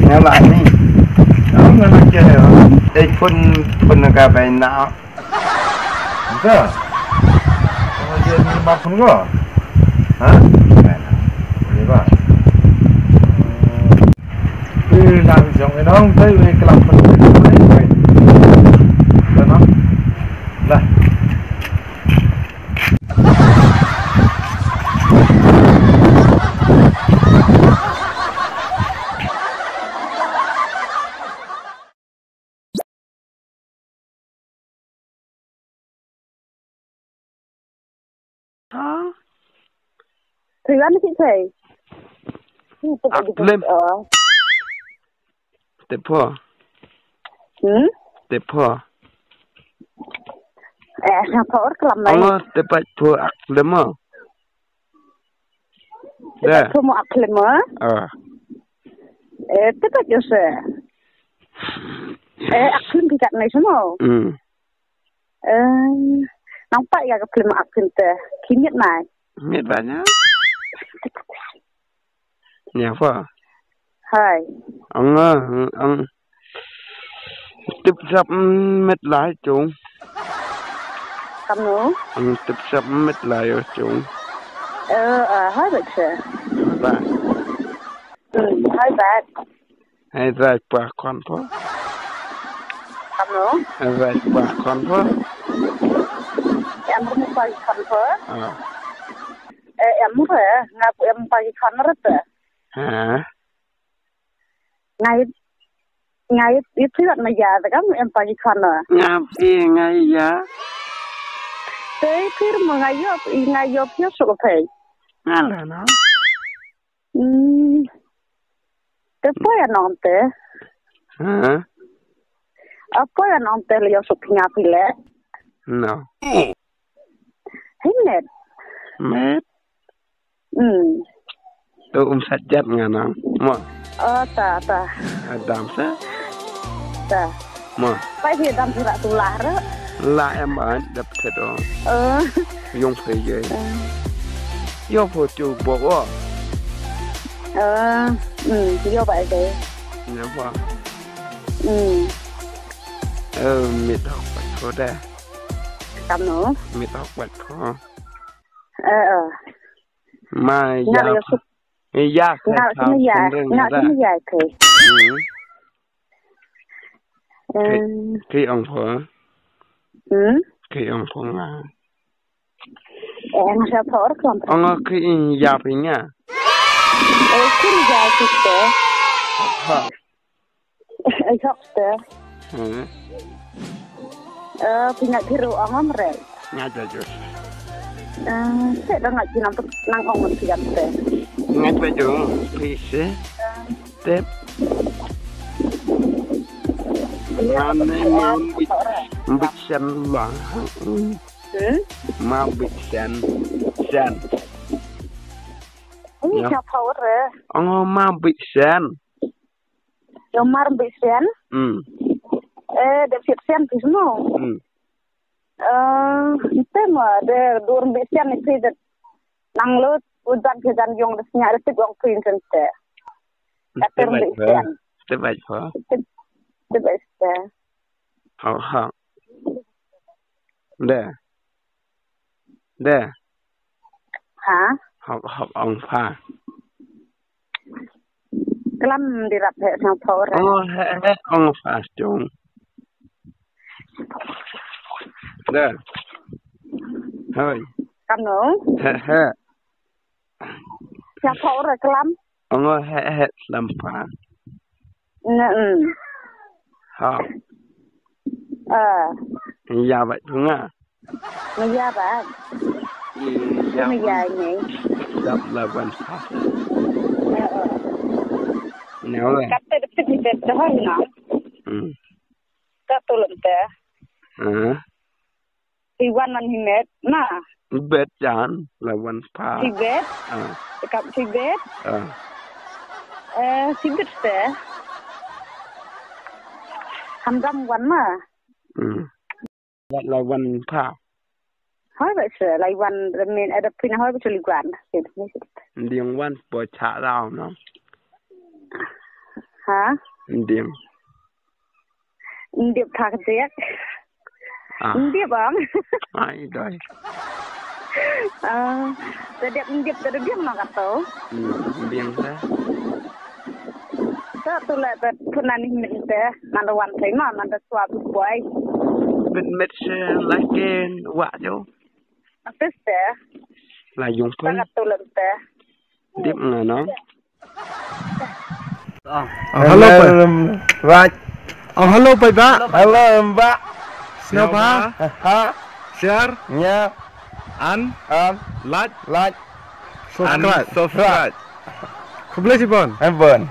nghe lại đi đó người nó chơi đây phun cà phê nào Enggak. Kemudian 50 enggak? Hah? Boleh pak. Làm giống cái nó thấy về cái lòng phần đấy. Đó nó. Đây. Hả? Thì anh chị thầy. Lên. Tiếp po. Tiếp po. Sao thở cái làm này. Tiếp po lên mà. Tiếp po mau lên mà. Tiếp po Jose. Aklim kita này semua. Nampak ya aklim teh. Kimit mai. Kimit banyak. Ni apa? Hai. Ông tiếp sắp mệt lại chúng. Kamu? Ông tiếp sắp mệt lại ở chúng. Hai vậy chứ. Ba. Hai bạn. Hai ra ba con po. Kamu? Hai ra ba con po. Em cũng phải con po. Em phải ngaku em phải con rất. Hả? Ngày itu kan meja, kan em pagi kana. Ngapi ngai ya? Teh kir ngayop ya suka pay. Ngalah no. Teh apa ya nonte? Hả? Apa ya nonte lihat suka ngapi le? No. Hinet. Met. Tu sajat nganang. Mo. Ta. Adam sa. Ta. Mo. Phải thì đam surat tulah ra. La em an dapat do. Yung phê ye. Yo pho tu bo wa. Yo vậy đấy. Nha wa. Mít học bạch pho da. Cầm nữa. Mít học bạch pho. Mai ya. Ya, Ngạo dài thì. Khi ông phở. Khi ông phở ngà. Em sao thở không? Ông khi ya phí nha. Khi dài thì thế. Hả? Học thế. Punya biru ông rel. Ngà cho chú. Saya dah ngaji nang orang siap teh. Ngat baju, please. Tep. Mana mau bikin lah. Mau bikin sen. Ini siapa orang? Oh mau bikin. Yang mar bikin? Dah siap sen tu semua. Itu mah ada dua besian itu dah nanglut udan kejan yang resnya ada tiga orang prinsen teh. Tapi besian. Terbaik apa? Terbaik teh. Ha. Dah. Ha? Học ông pha. Kelam dirap he sang power. Oh ông pha chung. Dah. Thôi. Kamu? He. Siapa orang kelam? Ông he lampa. Ha. Ya vậy đúng à? Iya bác. Iya nhỉ. Đập là vẫn phát. Nếu là. Cắt tới được thì đó hả? Cắt tôi lần té. Thìวันนั้นหิเม็ดน่ะ เบ็ดจานละวันพา ที่เบ็ดกับที่เบ็ดที่เบ็ดแต่ทำรำวันน่ะละวันพา hỏi vậy sửa lạiวันmình ở đây pin hỏi vậy chừng quan liên quan bộ trả lao nó hả Điềm điệp thạc chết điệp bóng ai đây điệp điệp mà cả tố biếng thế tớ tu lại tớ phun anh mình tớ mà đồ ăn thấy mà đồ xóa bụi bụi bên mệt lại cái quả chỗ tớ tớ là dùng tớ phân cả tu lần tớ điệp là nó Hello Right. hello Pak. Halo Mbak. Siapa? Ha. Share Nya. and Like. subscribe. Subscribe. Kebeli sih, Bon. Heaven.